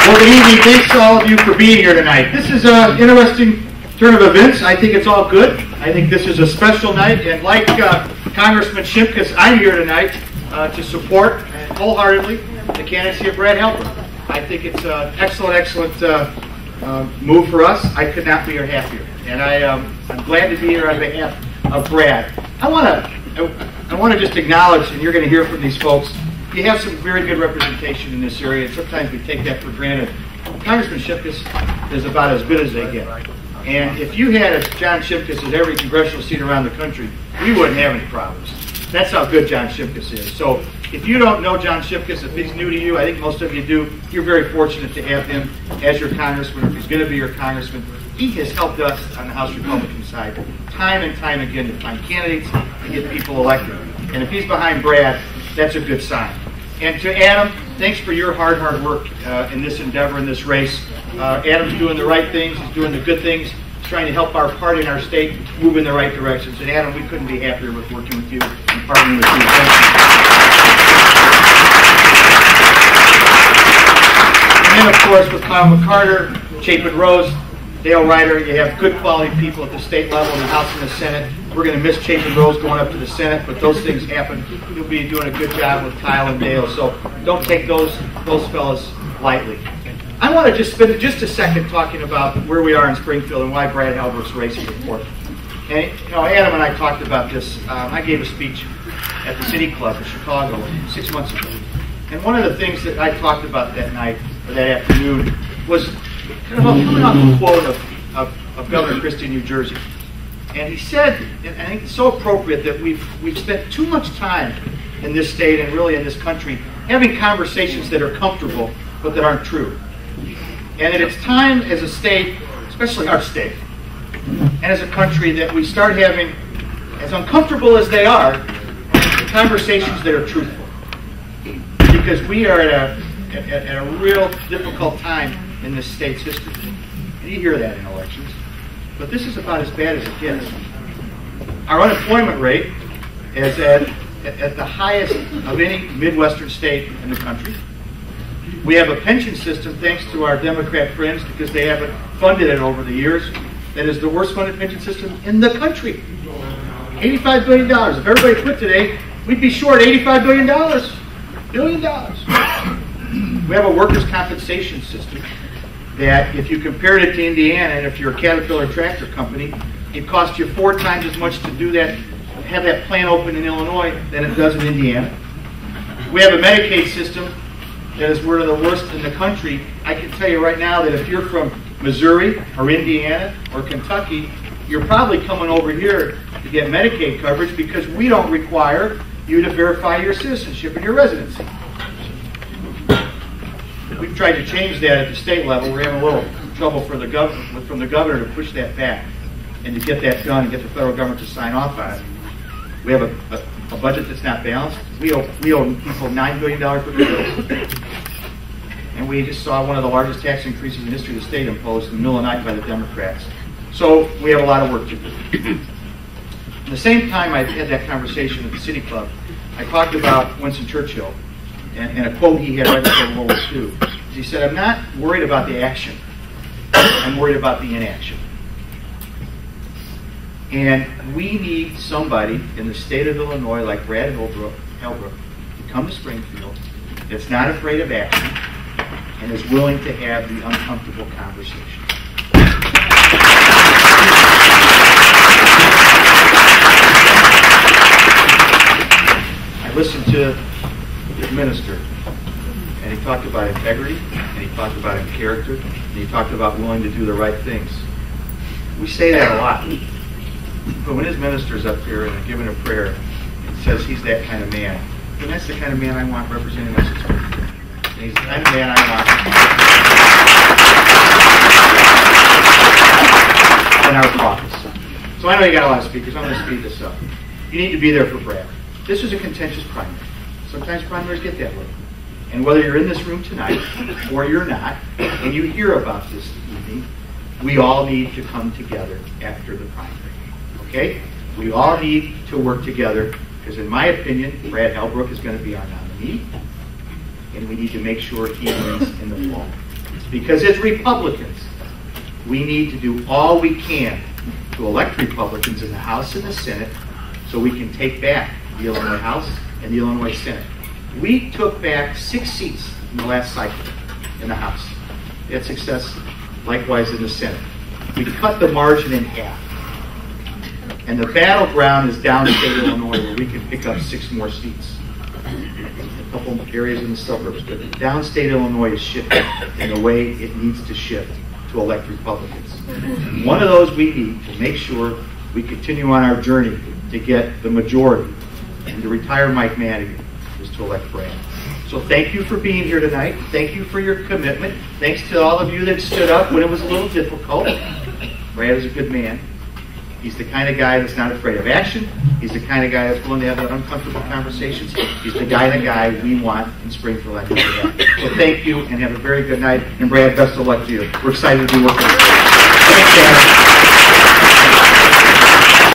Well, good evening. Thanks to all of you for being here tonight. This is an interesting turn of events. I think it's all good. I think this is a special night, and like Congressman Shimkus, I'm here tonight to support wholeheartedly the candidacy of Brad Halbrook. I think it's an excellent move for us. I could not be happier, and I'm glad to be here on behalf of Brad. I want to just acknowledge, and you're going to hear from these folks. You have some very good representation in this area, and sometimes we take that for granted. Congressman Shimkus is about as good as they get. And if you had a John Shimkus at every congressional seat around the country, we wouldn't have any problems. That's how good John Shimkus is. So if you don't know John Shimkus, if he's new to you, I think most of you do, you're very fortunate to have him as your congressman, or if he's going to be your congressman. He has helped us on the House Republican side time and time again to find candidates and get people elected. And if he's behind Brad, that's a good sign. And to Adam, thanks for your hard work in this endeavor, in this race. Adam's doing the right things. He's doing the good things. He's trying to help our party and our state move in the right directions. And Adam, we couldn't be happier with working with you and partnering with you. Thank you. And then, of course, with Kyle McCarter, Chapin Rose, Dale Ryder, you have good quality people at the state level in the House and the Senate. We're going to miss Chapin Rose going up to the Senate, but those things happen. You'll be doing a good job with Kyle and Dale, so don't take those fellas lightly. I want to just spend just a second talking about where we are in Springfield and why Brad Halbrook's race is important. And Adam and I talked about this. I gave a speech at the City Club in Chicago 6 months ago, and one of the things that I talked about that night or that afternoon was kind of coming off a quote of Governor Christie in New Jersey. And he said, and I think it's so appropriate, that we've spent too much time in this state and really in this country having conversations that are comfortable but that aren't true. And that it's time as a state, especially our state, and as a country, that we start having, as uncomfortable as they are, conversations that are truthful. Because we are at a real difficult time in this state's history. And you hear that in elections. But this is about as bad as it gets. Our unemployment rate is at the highest of any Midwestern state in the country. We have a pension system, thanks to our Democrat friends, because they haven't funded it over the years, that is the worst funded pension system in the country. $85 billion. If everybody quit today, we'd be short $85 billion. $1 billion. We have a workers' compensation system that if you compared it to Indiana, and if you're a Caterpillar tractor company, it costs you 4 times as much to do that, have that plant open in Illinois than it does in Indiana. We have a Medicaid system that is one of the worst in the country. I can tell you right now that if you're from Missouri or Indiana or Kentucky, you're probably coming over here to get Medicaid coverage because we don't require you to verify your citizenship and your residency. We've tried to change that at the state level. We're having a little trouble from the governor to push that back and to get that done and get the federal government to sign off on it. We have a budget that's not balanced. We owe people $9 billion worth of bills. And we just saw one of the largest tax increases in the history of the state imposed in the middle of the night by the Democrats. So we have a lot of work to do. At the same time I had that conversation at the City Club, I talked about Winston Churchill and a quote he had right before World War II. He said, "I'm not worried about the action. I'm worried about the inaction." And we need somebody in the state of Illinois like Brad Halbrook to come to Springfield that's not afraid of action and is willing to have the uncomfortable conversation. I listened to the minister, and he talked about integrity, and he talked about character, and he talked about willing to do the right things. We say that a lot. But when his minister's up here and giving a prayer and says he's that kind of man, then that's the kind of man I want representing us in Springfield. And he's the kind of man I want in our caucus. So I know you got a lot of speakers. I'm going to speed this up. You need to be there for Brad. This is a contentious primary. Sometimes primaries get that way. And whether you're in this room tonight or you're not, and you hear about this evening, we all need to come together after the primary. Okay? We all need to work together because, in my opinion, Brad Halbrook is going to be our nominee, and we need to make sure he wins in the fall. Because as Republicans, we need to do all we can to elect Republicans in the House and the Senate so we can take back the Illinois House and the Illinois Senate. We took back 6 seats in the last cycle in the House. We had success likewise in the Senate. We cut the margin in half. And the battleground is downstate Illinois, where we can pick up 6 more seats. A couple areas in the suburbs, but downstate Illinois is shifting in the way it needs to shift to elect Republicans. One of those we need to make sure we continue on our journey to get the majority and to retire Mike Madigan is to elect Brad. So thank you for being here tonight. Thank you for your commitment. Thanks to all of you that stood up when it was a little difficult. Brad is a good man. He's the kind of guy that's not afraid of action. He's the kind of guy that's willing to have uncomfortable conversations. He's the kind of guy we want in Springfield. So thank you and have a very good night. And Brad, best of luck to you. We're excited to be working with you. Thanks, Dad.